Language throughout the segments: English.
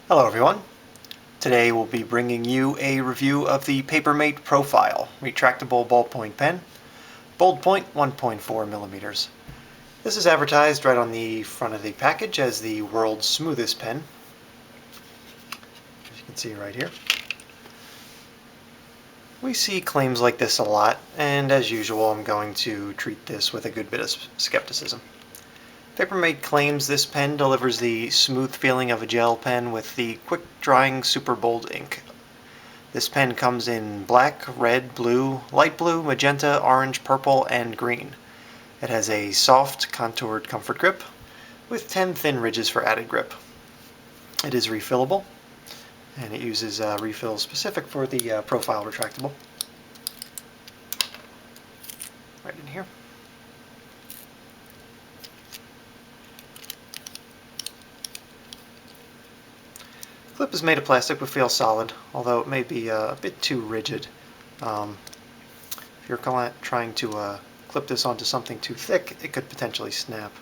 Hello everyone. Today we'll be bringing you a review of the Papermate Profile retractable ballpoint pen, bold point 1.4 millimeters. This is advertised right on the front of the package as the world's smoothest pen, as you can see right here. We see claims like this a lot, and as usual I'm going to treat this with a good bit of skepticism. Papermate claims this pen delivers the smooth feeling of a gel pen with the quick-drying super bold ink. This pen comes in black, red, blue, light blue, magenta, orange, purple, and green. It has a soft, contoured comfort grip with 10 thin ridges for added grip. It is refillable, and it uses refills specific for the profile retractable. Right in here. The clip is made of plastic but feels solid, although it may be a bit too rigid. If you're trying to clip this onto something too thick, it could potentially snap.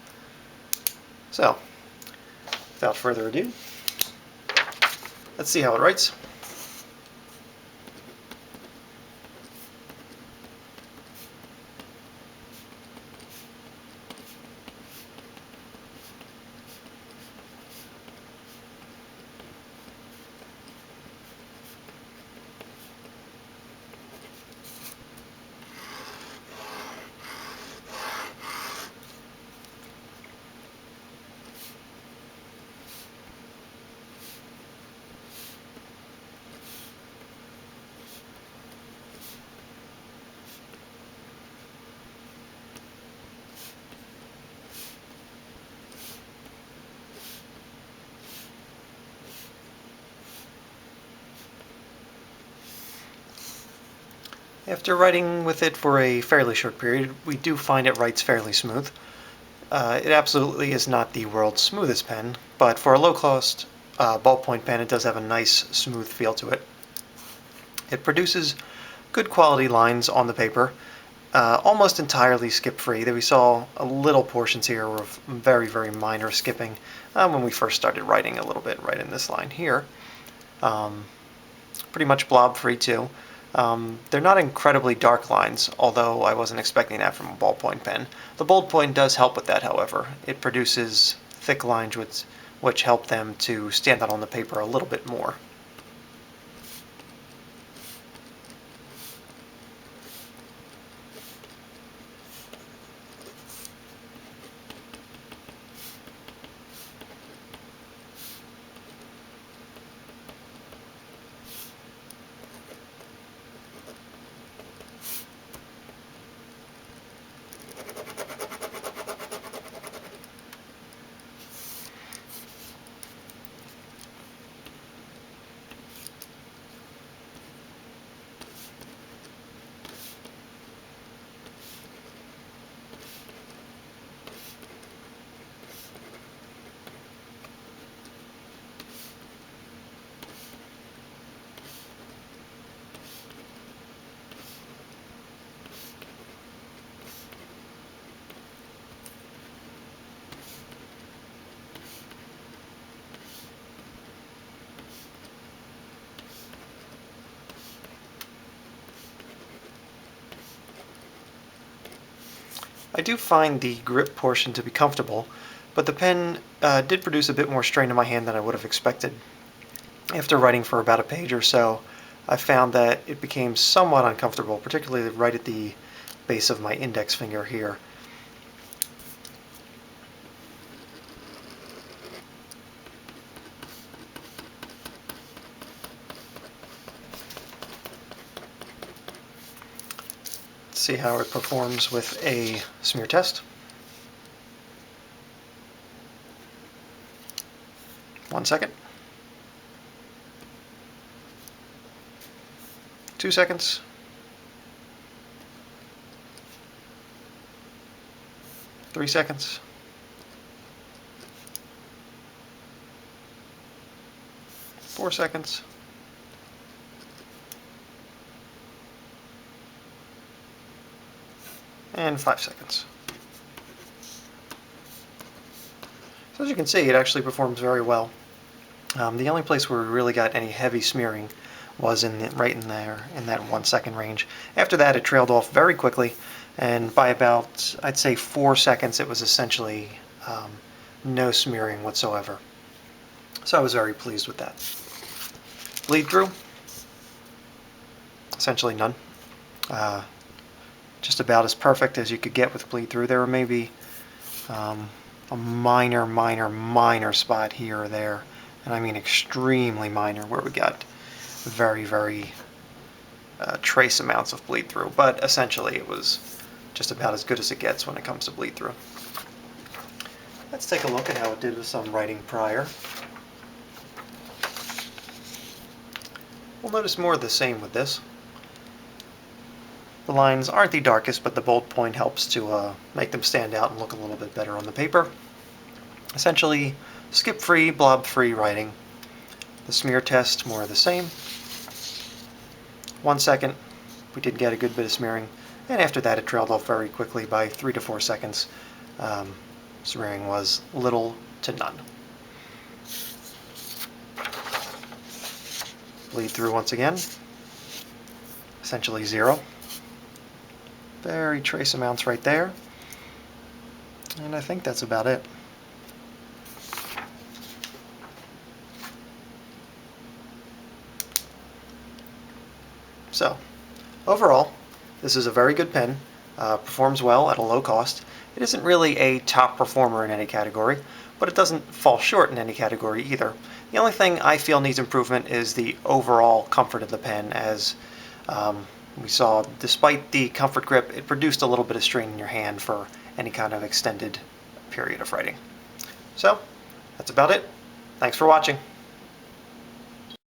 So, without further ado, let's see how it writes. After writing with it for a fairly short period, we do find it writes fairly smooth. It absolutely is not the world's smoothest pen, but for a low-cost ballpoint pen, it does have a nice, smooth feel to it. It produces good quality lines on the paper, almost entirely skip-free. We saw a little portions here of very, very minor skipping when we first started writing a little bit right in this line here. Pretty much blob-free too. They're not incredibly dark lines, although I wasn't expecting that from a ballpoint pen. The bold point does help with that, however. It produces thick lines which help them to stand out on the paper a little bit more. I do find the grip portion to be comfortable, but the pen did produce a bit more strain in my hand than I would have expected. After writing for about a page or so, I found that it became somewhat uncomfortable, particularly right at the base of my index finger here. Let's see how it performs with a smear test. 1 second. 2 seconds. 3 seconds. 4 seconds. And 5 seconds. So as you can see, it actually performs very well. The only place where we really got any heavy smearing was right in there, in that 1 second range. After that, it trailed off very quickly, and by about, I'd say 4 seconds, it was essentially no smearing whatsoever. So I was very pleased with that. Bleed through, essentially none. Just about as perfect as you could get with bleed through. There were maybe a minor spot here or there, and I mean extremely minor, where we got very trace amounts of bleed through, but essentially it was just about as good as it gets when it comes to bleed through. Let's take a look at how it did with some writing prior. We'll notice more of the same with this. The lines aren't the darkest, but the bold point helps to make them stand out and look a little bit better on the paper. Essentially, skip-free, blob-free writing. The smear test, more of the same. 1 second, we did get a good bit of smearing, and after that it trailed off very quickly. By 3 to 4 seconds. Smearing was little to none. Bleed through once again, essentially 0. Very trace amounts right there, and I think that's about it. So, overall, this is a very good pen, performs well at a low cost. It isn't really a top performer in any category, but it doesn't fall short in any category either. The only thing I feel needs improvement is the overall comfort of the pen, as we saw, despite the comfort grip, it produced a little bit of strain in your hand for any kind of extended period of writing. So, that's about it. Thanks for watching.